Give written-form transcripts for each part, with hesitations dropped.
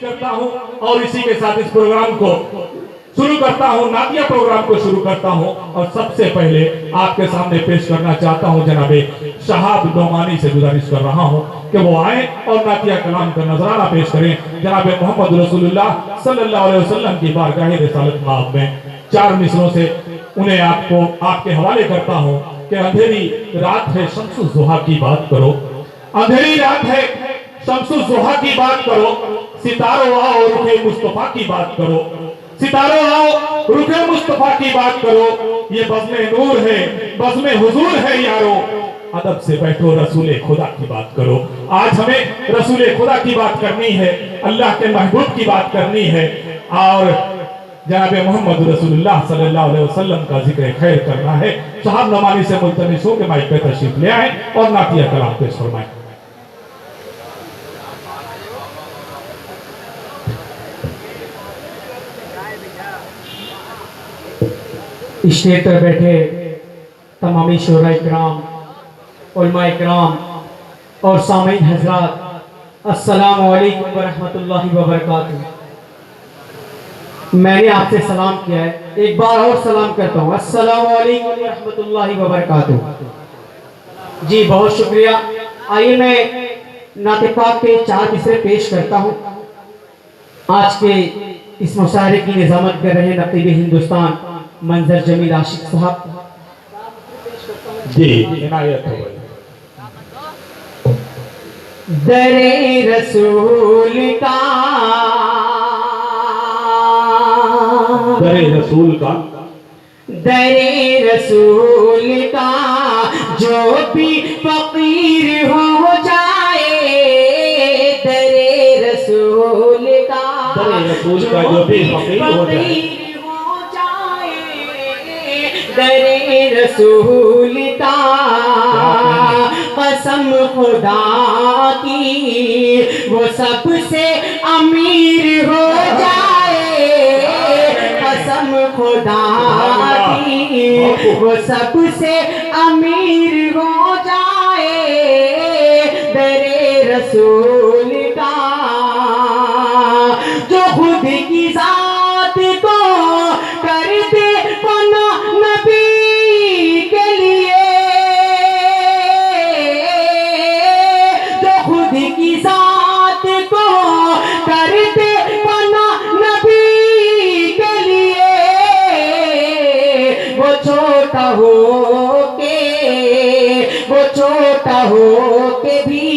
करता हूँ और इसी के साथ इस प्रोग्राम को शुरू करता हूँ, नातिया प्रोग्राम को शुरू करता हूँ। और सबसे पहले आपके सामने पेश करना चाहता हूँ जनाबे शहाब नोमानी से गुजारिश कर रहा हूँ कि वो आए और नातिया कलाम का नजराना पेश करें। जनाबे मोहम्मद रसूलुल्लाह सल्लल्लाहु अलैहि वसल्लम की बारगाह रिसालत माब में 4 मिसरों से उन्हें आपके हवाले करता हूँ कि अंधेरी रात है शम्सुल ज़ुहा की बात करो, अंधेरी रात है शम्सुल ज़ुहा की बात करो, सितारों आओ रुखे मुस्तफा की बात करो, सितारों आओ रुखे मुस्तफा की बात करो। ये बज़्म नूर है, बज़्म हुजूर है यारो, अदब से बैठो रसूल खुदा की बात करो। आज हमें रसूल खुदा की बात करनी है, अल्लाह के महबूब की बात करनी है और जनाब मोहम्मद रसूलुल्लाह सल्लल्लाहु अलैहि वसल्लम का जिक्र खैर करना है। शहाब नोमानी से मुल्तमिस हो के माइक पे तशरीफ ले आए और नातिया कलाम पेश फरमाएं। स्टेज पर बैठे तमामी शोरा इकराम, उलमा इकराम और सामीन हजरात, अस्सलामु अलैकुम व रहमतुल्लाहि व बरकातुहू। मैंने आपसे सलाम किया है, एक बार और सलाम करता हूँ, अस्सलामु अलैकुम व रहमतुल्लाहि व बरकातुहू। जी बहुत शुक्रिया। आइए मैं नाते पाक के 4 मिसरे पेश करता हूँ। आज के इस मुशायरे की निजामत कर रहे नकीब हिंदुस्तान मंजर जमील आशिक साहब। जी इनायत हो गई। दरे रसूल का, दरे रसूल का, दरे रसूल का जो भी फकीर हो जाए, दरे रसूल का, दरे रसूल का जो भी फकीर हो जाए, दरे रसूल का कसम खुदा की वो सबसे अमीर हो जाए, कसम खुदा की वो सबसे अमीर हो जाए, दरे रसूल का जो खुद की जात को कर दे पना नबी के लिए, जो खुद की जात को कर दे पना नबी के लिए, वो छोटा हो के भी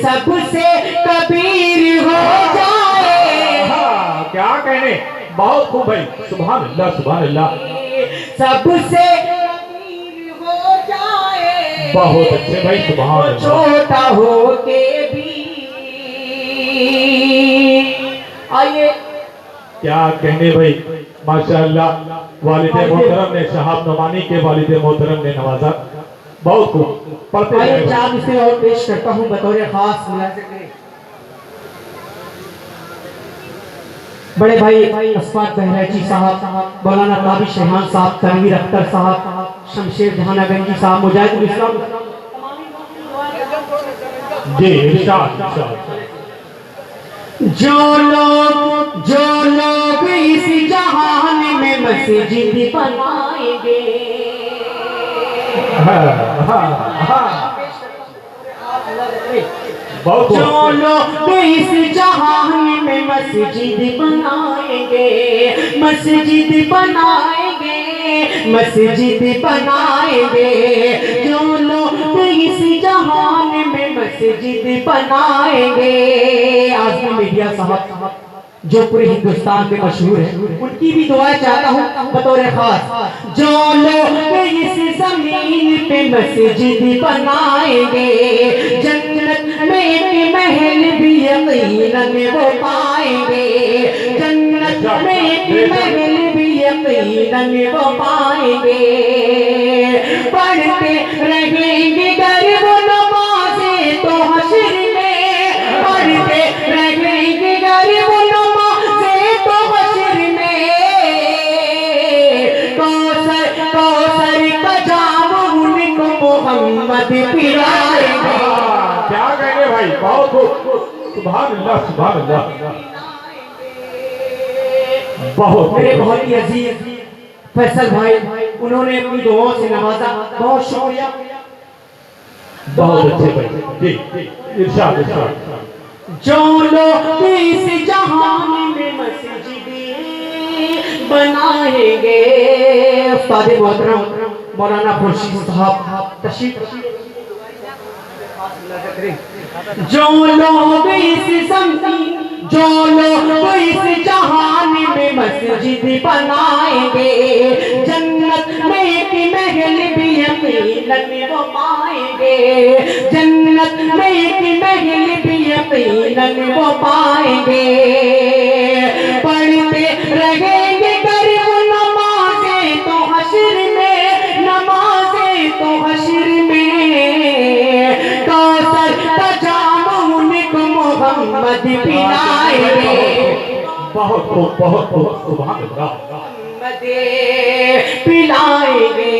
सबसे कबीर हो जाए। हाँ, क्या कहने, बहुत खूब भाई, सुभान अल्लाह सुभान अल्लाह, सबसे कबीर हो जाए, बहुत अच्छे भाई, सुभान अल्लाह। छोटा हो के भी। आइए क्या कहने भाई, माशाअल्लाह वालिदे मोहतरम ने शहाब नोमानी के वालिदे मोहतरम ने नवाजा, बहुत खूब। पढ़ते आइए 4 मिसरे और पेश करता हूँ बतौर खास मुलाज़िम के बड़े भाई अस्फाक बहराइची साहब, मौलाना ताबिश रेहान साहब, तनवीर अख्तर साहब, शमशेर जहानागंजी साहब, मुजाहिदुल इस्लाम। जी इरशाद इरशाद। जो लोग इस जहान में मस्जिद बनाएंगे, जो लोग इस जहान में मस्जिद बनाएंगे, मस्जिद बनाएंगे, मस्जिद बनाएंगे, जो लोग इस जहान में मस्जिद बनाएंगे। आजमी मीडिया साहब जो पूरे हिंदुस्तान में मशहूर है, उनकी भी दुआएं चाहता हूँ बतौर खास। जो लोग इस जमीन पे मस्जिद बनाएंगे, जन्नत में एक महल भी यकीनन वो पाएंगे, जन्नत में एक महल भी यकीनन वो पाएंगे। पढ़ते रहेंगे गर वो नमाज़ें तो हश्र में, पढ़ते रहेंगे गर वो मोहम्मद पिलाएंगे। क्या कहने भाई, बहुत खूब, सुभान अल्लाह सुभान अल्लाह। बहुत मेरे बहुत ही अजीज फैसल भाई, उन्होंने अपनी दुआओं से नवाजा, बहुत शुक्रिया। बहुत अच्छे भाई जी, इरशाद इरशाद। जो लोग इस जहान में मस्जिद बनाएंगे, उस्ताद मोहतरम मौलाना खुर्शीद साहब तशरीफ। जो लोग इस जहान में मस्जिद बनाएंगे, जन्नत में एक महल भी यकीनन वो पाएंगे, जन्नत में एक महल भी यकीनन वो पाएंगे। पढ़ते रहेंगे करीब नमाज़ें तो हश्र में, नमाज़ें तो हश्र में, कौसर का जाम उनको मोहम्मद पिलाएंगे। बहुत खूब, बहुत खूब, सुभान अल्लाह। मोहम्मद पिलाएंगे,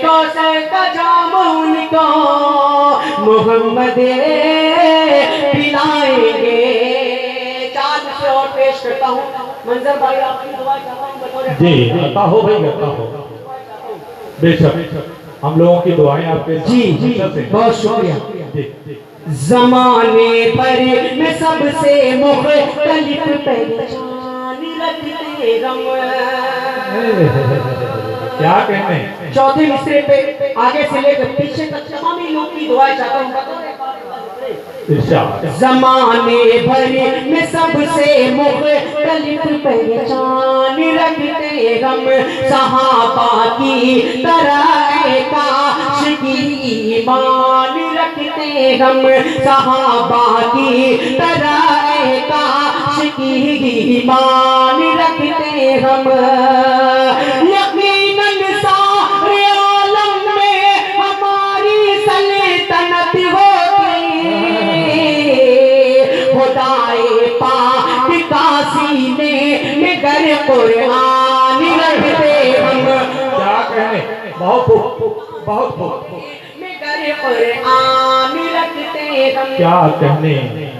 कौसर का जाम उनको मोहम्मद पिलाएंगे। चांद से और पेश करता हूँ मंजर भाई, आपकी दुआ चाहता हूँ बतौर जी, अता हो भाई, अता हो। बेशक हम लोगों की दुआएं आपके जी जी, बहुत शुक्रिया। जी। जमाने पर में सबसे मुख्तलिफ पहचान रखते हम। क्या कहने, चौथे मिसरे पे आगे से लेकर पीछे तक तमाम लोग की दुआएं चाहता हूँ। इरशाद। जमाने भर में सबसे मुख्तलिफ पहचान रखते हम, सहाबा की तरह काश की ईमान रखते हम, सहाबा की तरह काश की ईमान रखते हम। यकीनन सारे आलम में हमारी सल्तनत होगी, खुदाए पाक का सीने में गर कुरान रखते हम। क्या कहने, बहुत खूब, बहुत खूब, में गर कुरान रखते हम। क्या कहने,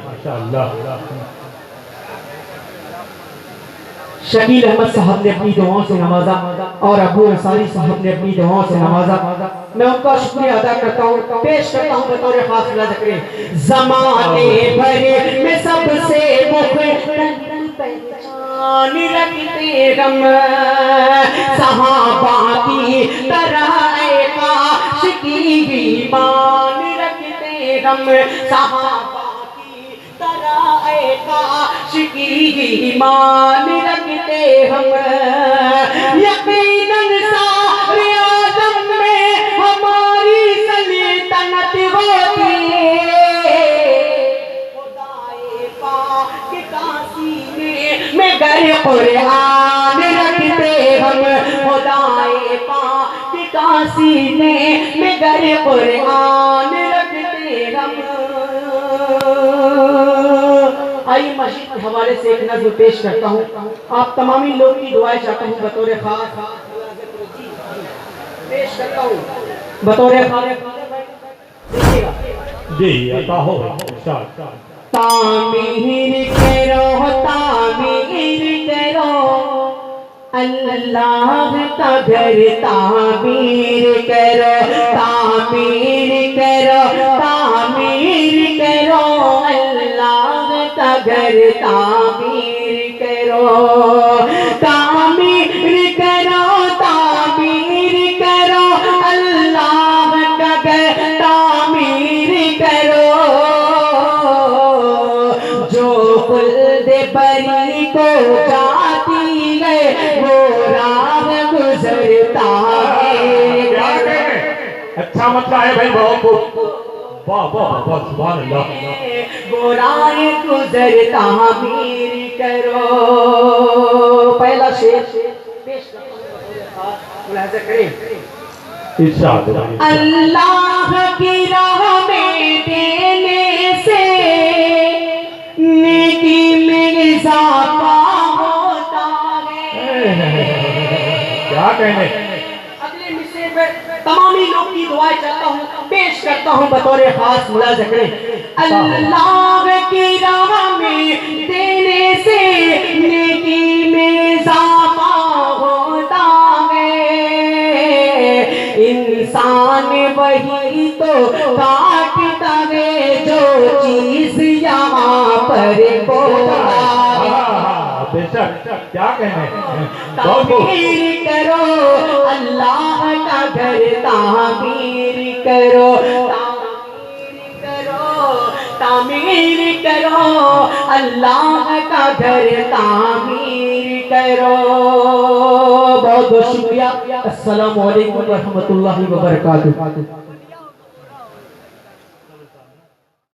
माशाअल्लाह। शकील अहमद साहब ने अपनी दुआओं से नवाजा और अबू अंसारी साहब ने अपनी दुआओं से नवाजा, मैं उनका शुक्रिया अदा करता हूँ। पेश करता हूँ बतौर खास ज़िक्र, जमाने भर में सबसे मुख्तलिफ पहचान रखते हम, सहाबा की तरह काश की ईमान रखते हम, सहाबा काश की ईमान रखते हम। यकीनन सारे आलम में हमारी सल्तनत होगी, खुदाए पाक का सीने में गर कुरान रखते हम, खुदाए पाक का सीने में गर कुरान रखते हम। आइए मस्जिद के हवाले से एक नज़्म पेश करता हूँ, आप तमामी लोग की दुआएं चाहता हूँ बतौर खास पेश करता हूँ बतौर जी, अता हो। तामीर करो, तामीर करो, अल्लाह का घर तामीर करो, तामीर करो, तामीर करो, अल्लाह का घर तामीर करो, तामीर करो, तामीर करो, अल्लाह का घर तामीर करो। जो खुल्द बरी को जाती है वो राह गुजरता है। अच्छा मतलब है भाई, बहुत वाह वाह वाह, सुभान अल्लाह। वो राह गुजरता मीर करो। पहला शेर पेश इरशाद। अल्लाह की राह में देने से नेकी में इजाफा होता है। क्या कहने, अगले मिसरे में तमामी लोग की दुआएं चाहता हूँ, पेश करता हूँ बतौर खास मुलाज़ा करें। अल्लाह की राह में देने से नेकी में इज़ाफ़ा होता है, इंसान वही तो काटता है जो चीज यहाँ पर बोला है। बेशक, क्या कहने। तामीर करो अल्लाह का घर, तामीर करो, तामीर करो अल्लाह का घर, तामीर करो। बहुत बहुत शुक्रिया। अस्सलामु अलैकुम व रहमतुल्लाहि व बरकातुहू।